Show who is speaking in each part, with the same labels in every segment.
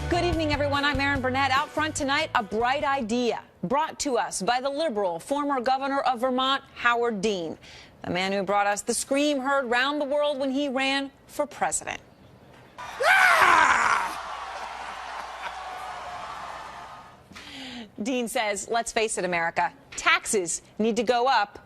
Speaker 1: Good evening, everyone. I'm Erin Burnett. Out front tonight, a bright idea brought to us by the liberal former governor of Vermont, Howard Dean, the man who brought us the scream heard round the world when he ran for president. Dean says, let's face it, America, taxes need to go up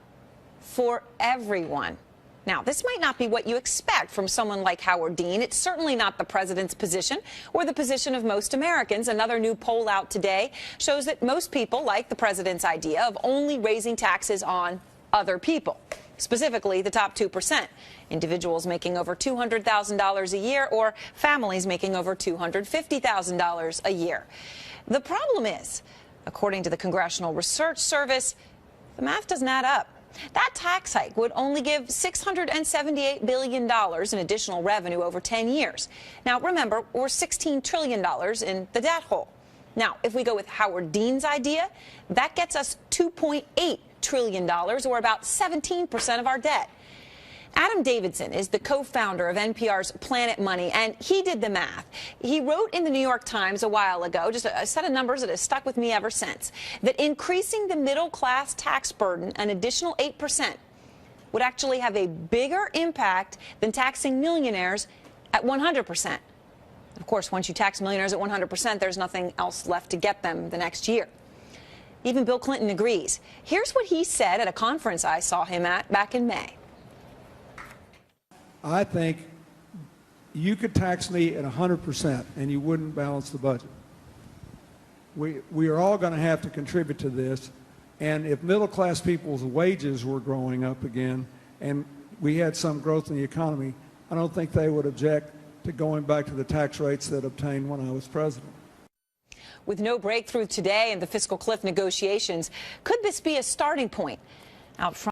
Speaker 1: for everyone. Now, this might not be what you expect from someone like Howard Dean. It's certainly not the president's position or the position of most Americans. Another new poll out today shows that most people like the president's idea of only raising taxes on other people, specifically the top 2%, individuals making over $200,000 a year or families making over $250,000 a year. The problem is, according to the Congressional Research Service, the math doesn't add up. That tax hike would only give $678 billion in additional revenue over 10 years. Now, remember, we're $16 trillion in the debt hole. Now, if we go with Howard Dean's idea, that gets us $2.8 trillion, or about 17% of our debt. Adam Davidson is the co-founder of NPR's Planet Money, and he did the math. He wrote in the New York Times a while ago, just a set of numbers that has stuck with me ever since, that increasing the middle-class tax burden an additional 8% would actually have a bigger impact than taxing millionaires at 100%. Of course, once you tax millionaires at 100%, there's nothing else left to get them the next year. Even Bill Clinton agrees. Here's what he said at a conference I saw him at back in May.
Speaker 2: I think you could tax me at 100% and you wouldn't balance the budget. We are all going to have to contribute to this, and if middle-class people's wages were growing up again and we had some growth in the economy, I don't think they would object to going back to the tax rates that obtained when I was president.
Speaker 1: With no breakthrough today in the fiscal cliff negotiations, could this be a starting point out front?